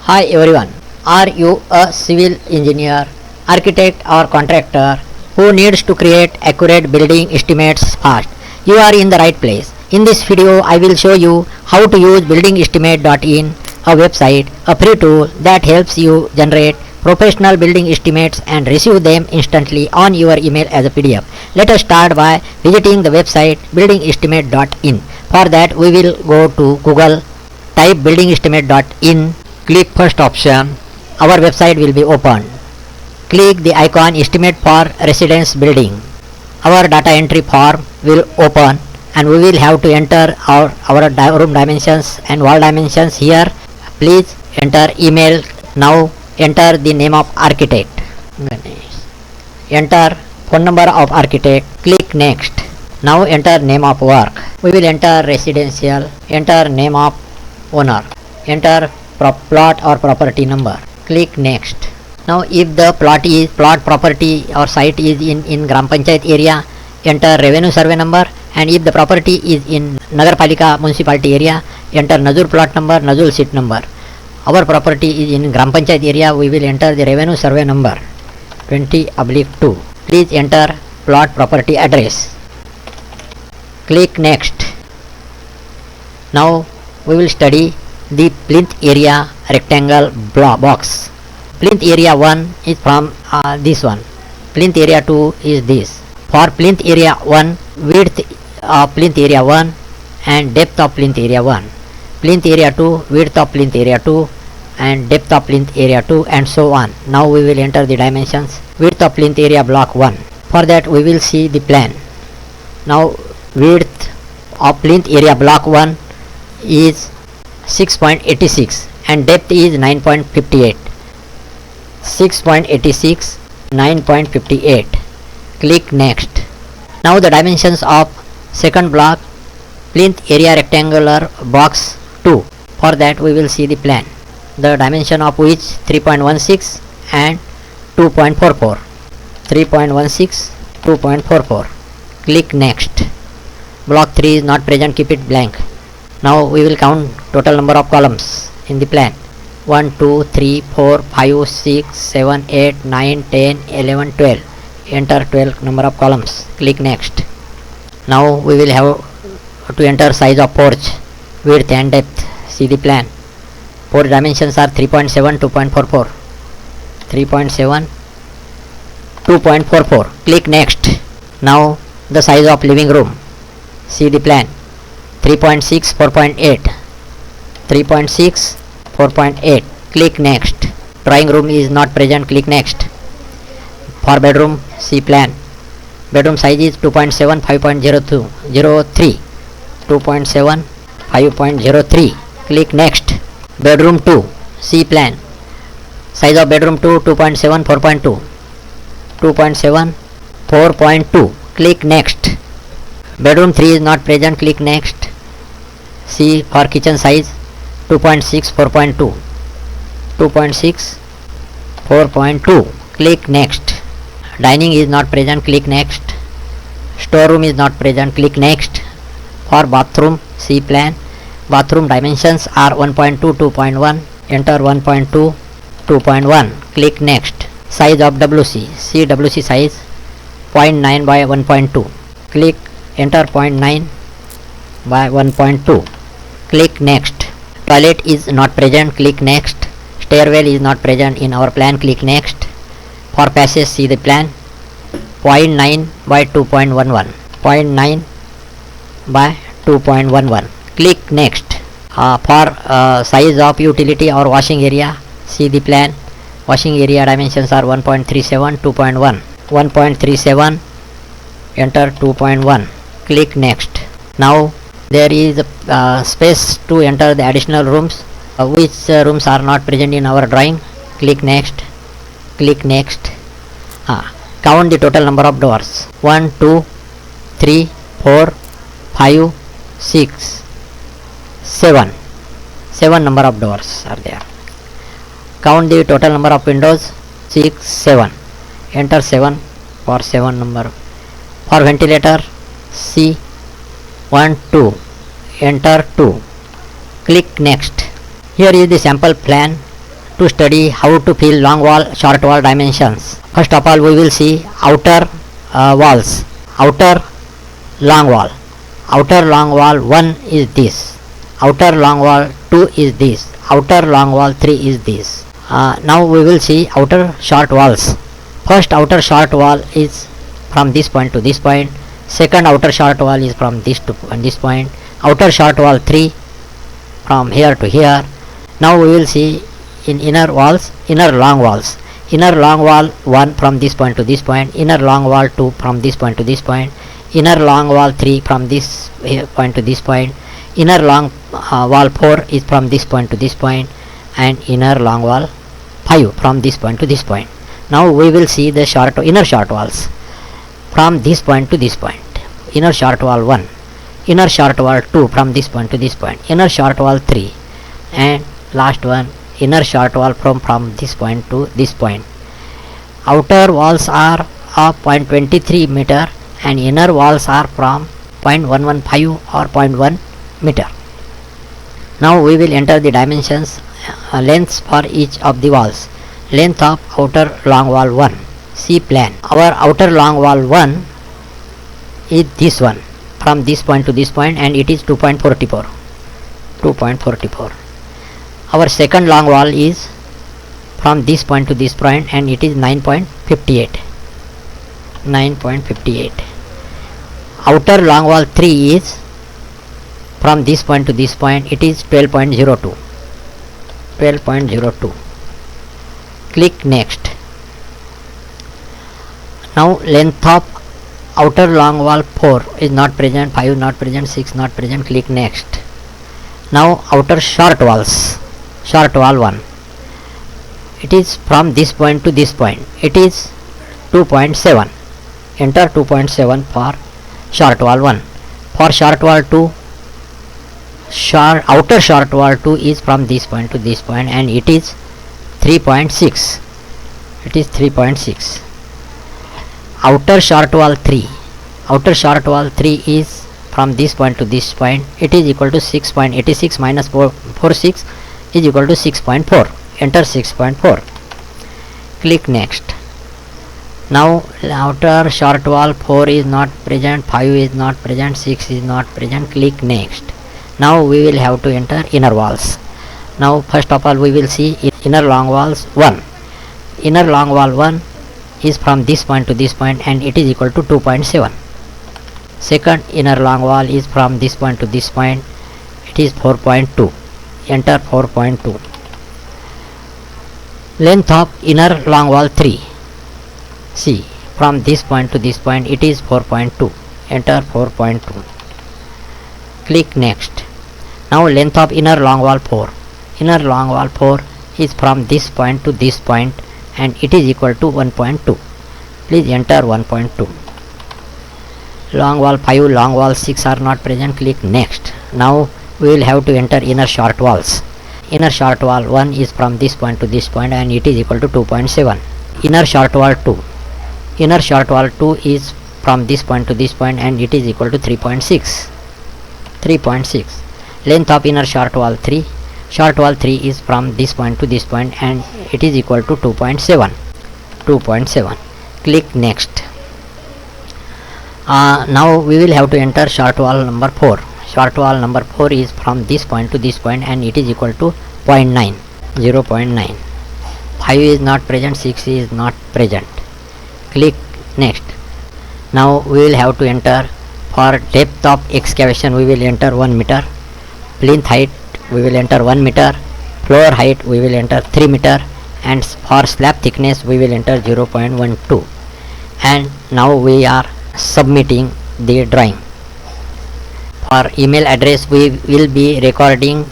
Hi everyone. Are you a civil engineer, architect or contractor who needs to create accurate building estimates fast? You are in the right place. In this video I will show you how to use buildingestimate.in, a website, a free tool that helps you generate professional building estimates and receive them instantly on your email as a PDF. Let us start by visiting the website buildingestimate.in. For that we will go to Google, type buildingestimate.in, click first option. Our website will be opened. Click the icon estimate for residence building. Our data entry form will open and we will have to enter our room dimensions and wall dimensions here. Please enter email. Now enter the name of architect. Enter phone number of architect. Click next. Now enter name of work. We will enter residential. Enter name of owner. Enter plot or property number. Click next. Now if the plot property or site is in Gram Panchayat area, enter revenue survey number, and if the property is in Nagarpalika municipality area, enter Nazul plot number, Nazul seat number. Our property is in Gram Panchayat area, we will enter the revenue survey number 20/2. Please enter plot property address. Click next. Now we will study the plinth area rectangle box. Plinth area 1 is from this one. Plinth area 2 is this. For plinth area 1, width of plinth area 1 and depth of plinth area 1. Plinth area 2, width of plinth area 2 and depth of plinth area 2, and so on. Now we will enter the dimensions. Width of plinth area block 1. For that we will see the plan. Now width of plinth area block 1 is 6.86 and depth is 9.58. 6.86, 9.58. Click next. Now the dimensions of second block, plinth area rectangular box 2. For that we will see the plan. The dimension of which 3.16 and 2.44. 3.16, 2.44. Click next. Block 3 is not present, keep it blank. Now we will count total number of columns in the plan. 1, 2, 3, 4, 5, 6, 7, 8, 9, 10, 11, 12. Enter 12 number of columns. Click next. Now we will have to enter size of porch, width and depth. See the plan. Porch dimensions are 3.7, 2.44. 3.7, 2.44. Click next. Now the size of living room. See the plan. 3.6, 4.8. 3.6, 4.8. Click next. Drawing room is not present. Click next. For bedroom, see plan. Bedroom size is 2.7, 5.02, 03. 2.7, 5.03. Click next. Bedroom 2, see plan. Size of bedroom 2, 2.7, 4.2. 2.7, 4.2. Click next. Bedroom 3 is not present. Click next. See for kitchen size 2.6, 4.2. 2.6, 4.2. Click next. Dining is not present. Click next. Storeroom is not present. Click next. For bathroom, see plan. Bathroom dimensions are 1.2, 2.1. Enter 1.2, 2.1. Click next. Size of WC, see WC size 0.9 by 1.2. Click enter 0.9 by 1.2. Click next. Toilet is not present. Click next. Stairwell is not present in our plan. Click next. For passage, see the plan. 0.9 by 2.11. 0.9 by 2.11. Click next. For size of utility or washing area, see the plan. Washing area dimensions are 1.37, 2.1. 1.37. Enter 2.1. Click next. Now there is a space to enter the additional rooms, which rooms are not present in our drawing. Click next. Click next. Count the total number of doors. 1, 2, 3, 4, 5, 6, 7. 7 number of doors are there. Count the total number of windows. 6, 7. Enter 7 for 7 number. For ventilator, see 1, 2. Enter 2. Click next. Here is the sample plan to study how to fill long wall, short wall dimensions. First of all, we will see outer walls. Outer long wall. Outer long wall 1 is this. Outer long wall 2 is this. Outer long wall 3 is this. Now we will see outer short walls. First outer short wall is from this point to this point. Second outer short wall is from this to this point. Outer short wall 3 from here to here. Now we will see in inner walls, inner long walls. Inner long wall 1 from this point to this point. Inner long wall 2 from this point to this point. Inner long wall 3 from this point to this point. Inner long wall 4 is from this point to this point, and inner long wall 5 from this point to this point. Now we will see the inner short walls from this point to this point. Inner short wall 1, inner short wall 2 from this point to this point, inner short wall 3, and last one inner short wall from this point to this point. Outer walls are of 0.23 meter and inner walls are from 0.115 or 0.1 meter. Now we will enter the dimensions, lengths for each of the walls. Length of outer long wall 1. See plan. Our outer long wall 1 is this one from this point to this point, and it is 2.44. 2.44. Our second long wall is from this point to this point, and it is 9.58. 9.58. Outer long wall 3 is from this point to this point, it is 12.02. 12.02. Click next. Now length of outer long wall 4 is not present, 5 not present, 6 not present. Click next. Now outer short walls. Short wall 1. It is from this point to this point. It is 2.7. Enter 2.7 for short wall 1. For short wall 2, outer short wall 2 is from this point to this point, and it is 3.6. It is 3.6. Outer short wall 3. Outer short wall 3 is from this point to this point. It is equal to 6.86 minus 46 is equal to 6.4. Enter 6.4. Click next. Now outer short wall 4 is not present, 5 is not present, 6 is not present. Click next. Now we will have to enter inner walls. Now first of all we will see inner long walls 1. Inner long wall 1 is from this point to this point, and it is equal to 2.7. Second inner long wall is from this point to this point. It is 4.2. Enter 4.2. Length of inner long wall 3. See, from this point to this point it is 4.2. Enter 4.2. Click next. Now length of inner long wall 4. Inner long wall 4 is from this point to this point, and it is equal to 1.2. Please enter 1.2. Long wall 5, long wall 6 are not present. Click next. Now we will have to enter inner short walls. Inner short wall 1 is from this point to this point, and it is equal to 2.7. Inner short wall 2. Inner short wall 2 is from this point to this point, and it is equal to 3.6. 3.6. Length of inner short wall 3. Short wall 3 is from this point to this point, and it is equal to 2.7. 2.7. Click next. Now we will have to enter short wall number 4. Short wall number 4 is from this point to this point, and it is equal to 0.9. 0.9. 5 is not present, 6 is not present. Click next. Now we will have to enter, for depth of excavation we will enter 1 meter. Plinth height we will enter 1 meter. Floor height we will enter 3 meter, and for slab thickness we will enter 0.12. And now we are submitting the drawing. For email address we will be recording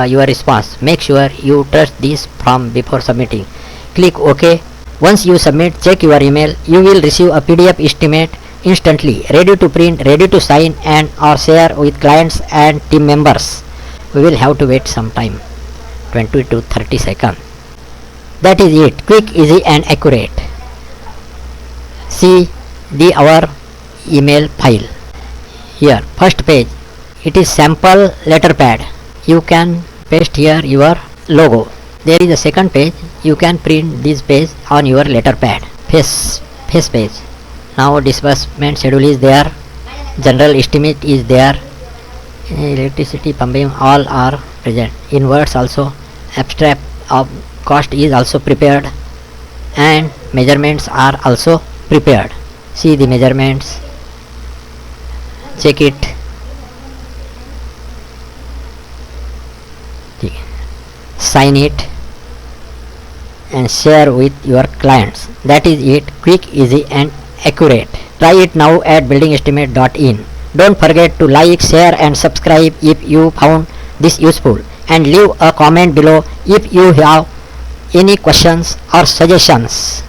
your response. Make sure you touch this form before submitting. Click OK. Once you submit, check your email. You will receive a PDF estimate instantly, ready to print, ready to sign and or share with clients and team members. We will have to wait some time, 20 to 30 seconds. That is it. Quick, easy and accurate. See our email file. Here, first page, it is sample letter pad. You can paste here your logo. There is a second page. You can print this page on your letter pad. Face page. Now disbursement schedule is there. General estimate is there. Electricity, pumping, all are present. Inverts also. Abstract of cost is also prepared, and measurements are also prepared. See the measurements. Check it. Sign it and share with your clients. That is it. Quick, easy and accurate. Try it now at buildingestimate.in. Don't forget to like, share and subscribe if you found this useful, and leave a comment below if you have any questions or suggestions.